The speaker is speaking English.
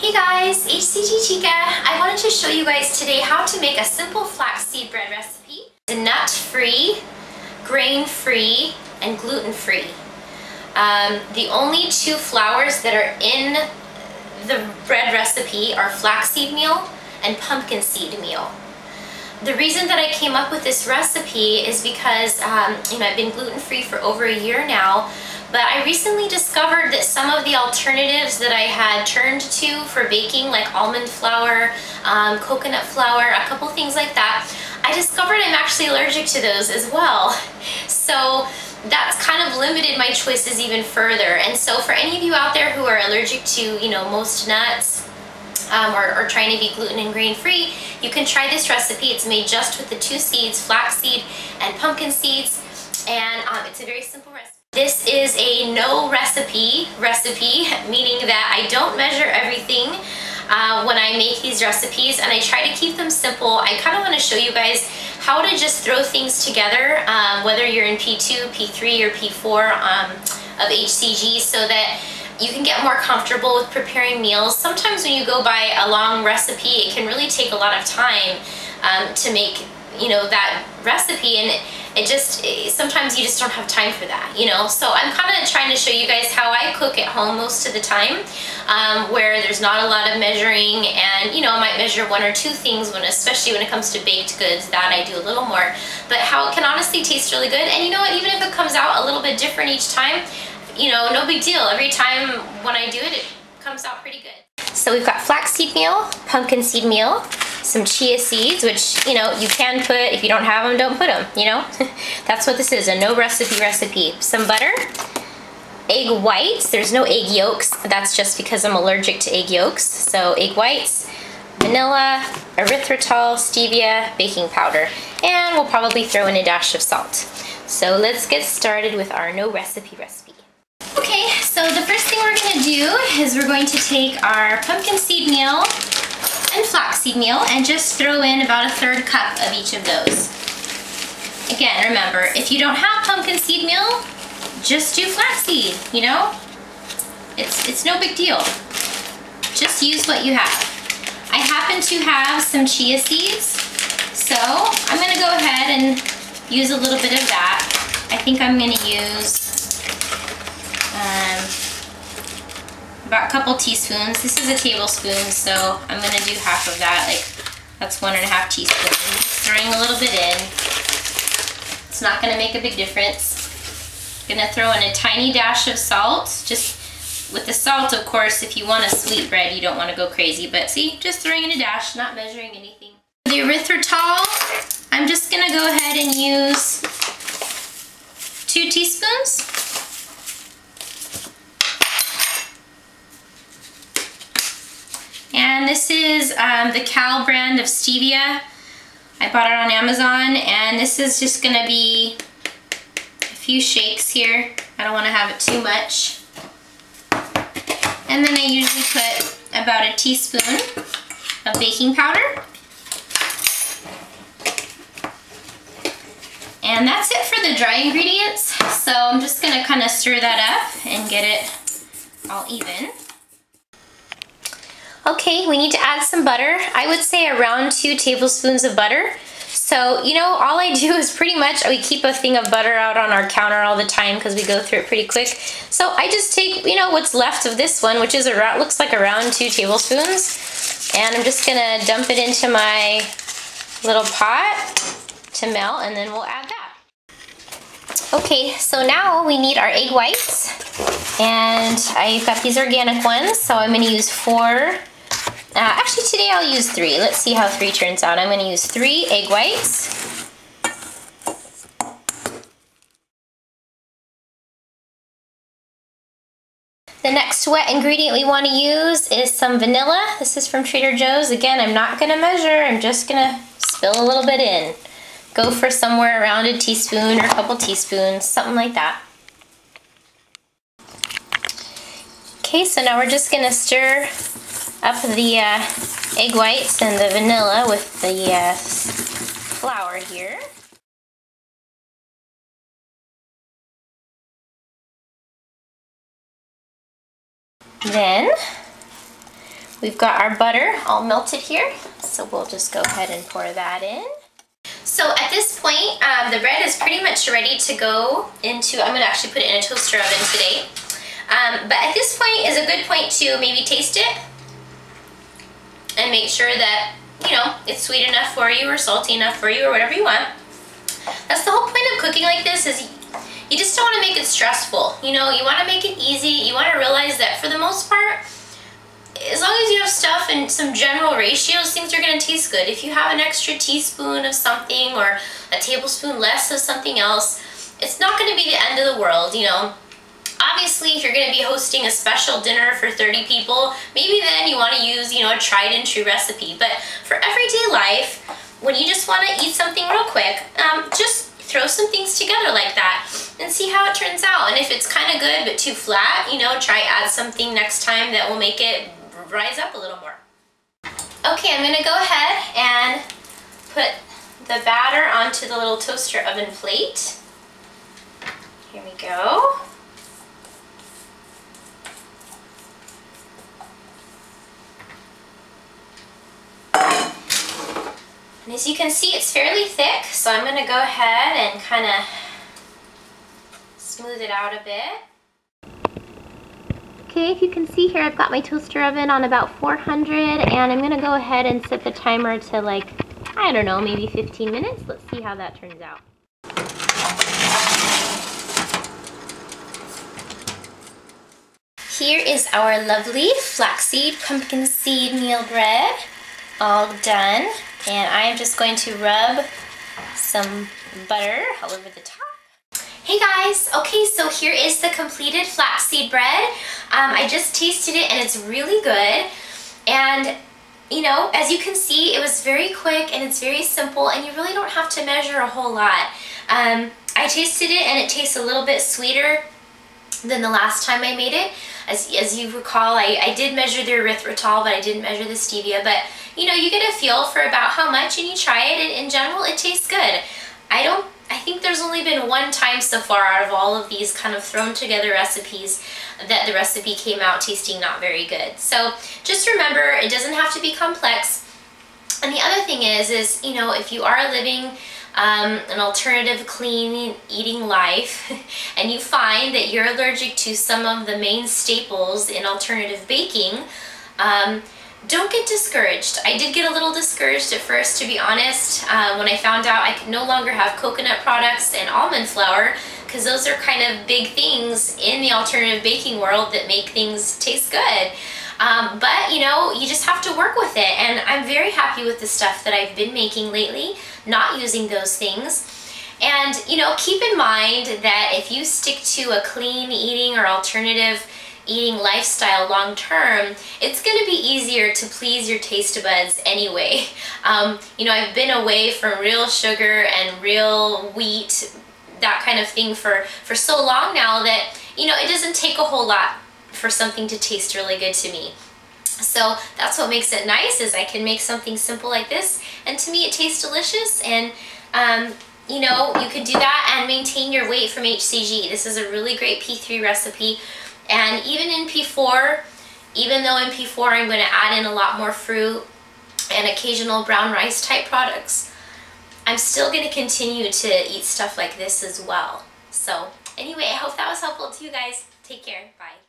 Hey guys, HCGChica. I wanted to show you guys today how to make a simple flaxseed bread recipe. It's nut-free, grain-free, and gluten-free. The only two flours that are in the bread recipe are flaxseed meal and pumpkin seed meal. The reason that I came up with this recipe is because I've been gluten-free for over a year now, but I recently discovered that some of the alternatives that I had turned to for baking, like almond flour, coconut flour, a couple things like that, I discovered I'm actually allergic to those as well. So that's kind of limited my choices even further. And so for any of you out there who are allergic to, most nuts, or trying to be gluten and grain free, you can try this recipe. It's made just with the two seeds, flaxseed and pumpkin seeds, and it's a very simple recipe. This is a no recipe, meaning that I don't measure everything when I make these recipes, and I try to keep them simple. I kind of want to show you guys how to just throw things together, whether you're in P2, P3, or P4 of HCG, so that you can get more comfortable with preparing meals. Sometimes when you go by a long recipe, it can really take a lot of time to make, that recipe, and sometimes you just don't have time for that, So I'm kind of trying to show you guys how I cook at home most of the time, where there's not a lot of measuring, and I might measure one or two things, especially when it comes to baked goods. That I do a little more, but how it can honestly taste really good. And you know what, even if it comes out a little bit different each time, no big deal. Every time when I do it, it comes out pretty good. So we've got flaxseed meal, pumpkin seed meal, some chia seeds, which, you can put. If you don't have them, don't put them, That's what this is, a no recipe. Some butter, egg whites. There's no egg yolks. That's just because I'm allergic to egg yolks. So egg whites, vanilla, erythritol, stevia, baking powder, and we'll probably throw in a dash of salt. So let's get started with our no recipe. Okay, so the first thing we're going to do is we're going to take our pumpkin seed meal and flaxseed meal and just throw in about a third cup of each of those. Again, remember, if you don't have pumpkin seed meal, just do flaxseed, It's no big deal. Just use what you have. I happen to have some chia seeds, so I'm going to go ahead and use a little bit of that. I think I'm going to use about a couple teaspoons. This is a tablespoon, so I'm going to do half of that. That's 1.5 teaspoons. Just throwing a little bit in. It's not going to make a big difference. I'm going to throw in a tiny dash of salt. Just with the salt, of course, if you want a sweet bread, you don't want to go crazy. But see, just throwing in a dash, not measuring anything. The erythritol, I'm just going to go ahead and use 2 teaspoons. And this is the Cal brand of Stevia. I bought it on Amazon, and this is just going to be a few shakes here. I don't want to have it too much. And then I usually put about a teaspoon of baking powder. And that's it for the dry ingredients. So I'm just going to kind of stir that up and get it all even. Okay, we need to add some butter. I would say around 2 tablespoons of butter. So, all I do is pretty much, we keep a thing of butter out on our counter all the time because we go through it pretty quick. So I just take, what's left of this one, which is around, looks like around 2 tablespoons. And I'm just gonna dump it into my little pot to melt, and then we'll add that. Okay, so now we need our egg whites. And I've got these organic ones, so I'm gonna use 4. Actually, today I'll use 3. Let's see how 3 turns out. I'm going to use 3 egg whites. The next wet ingredient we want to use is some vanilla. This is from Trader Joe's. Again, I'm not going to measure. I'm just going to spill a little bit in. Go for somewhere around a teaspoon or a couple teaspoons, something like that. Okay, so now we're just going to stir up the egg whites and the vanilla with the flour here. Then We've got our butter all melted here, so we'll just go ahead and pour that in. So at this point, the bread is pretty much ready to go into, I'm gonna actually put it in a toaster oven today. But at this point is a good point to maybe taste it and make sure that, you know, it's sweet enough for you or salty enough for you or whatever you want. That's the whole point of cooking like this, is you just don't want to make it stressful. You know, you want to make it easy. You want to realize that for the most part, as long as you have stuff in some general ratios, things are going to taste good. If you have an extra teaspoon of something or a tablespoon less of something else, it's not going to be the end of the world, you know. Obviously, if you're going to be hosting a special dinner for 30 people, maybe then you want to use, you know, a tried and true recipe. But for everyday life, when you just want to eat something real quick, just throw some things together like that and see how it turns out. And if it's kind of good but too flat, you know, try add something next time that will make it rise up a little more. Okay, I'm going to go ahead and put the batter onto the little toaster oven plate. Here we go. And as you can see, it's fairly thick, so I'm going to go ahead and kind of smooth it out a bit. Okay, if you can see here, I've got my toaster oven on about 400, and I'm going to go ahead and set the timer to, like, I don't know, maybe 15 minutes. Let's see how that turns out. Here is our lovely flaxseed pumpkin seed meal bread, all done. And I am just going to rub some butter all over the top. Hey guys, okay, so here is the completed flaxseed bread. I just tasted it and it's really good. And you know, as you can see, it was very quick and it's very simple, and you really don't have to measure a whole lot. I tasted it and it tastes a little bit sweeter than the last time I made it. As you recall, I did measure the erythritol, but I didn't measure the stevia. But you know, you get a feel for about how much, and you try it, and in general, it tastes good. I think there's only been one time so far out of all of these kind of thrown together recipes that the recipe came out tasting not very good. So just remember, it doesn't have to be complex. And the other thing is, you know, if you are living an alternative clean eating life and you find that you're allergic to some of the main staples in alternative baking, don't get discouraged. I did get a little discouraged at first, to be honest, when I found out I could no longer have coconut products and almond flour, because those are kind of big things in the alternative baking world that make things taste good. But you know, you just have to work with it, and I'm very happy with the stuff that I've been making lately, not using those things. And you know, keep in mind that if you stick to a clean eating or alternative eating lifestyle long term, it's going to be easier to please your taste buds anyway. You know, I've been away from real sugar and real wheat, that kind of thing for so long now that, you know, it doesn't take a whole lot for something to taste really good to me. So that's what makes it nice, is I can make something simple like this, and to me it tastes delicious. And you know, you could do that and maintain your weight from HCG. This is a really great P3 recipe. And even in P4, even though in P4 I'm going to add in a lot more fruit and occasional brown rice type products, I'm still going to continue to eat stuff like this as well. So anyway, I hope that was helpful to you guys. Take care. Bye.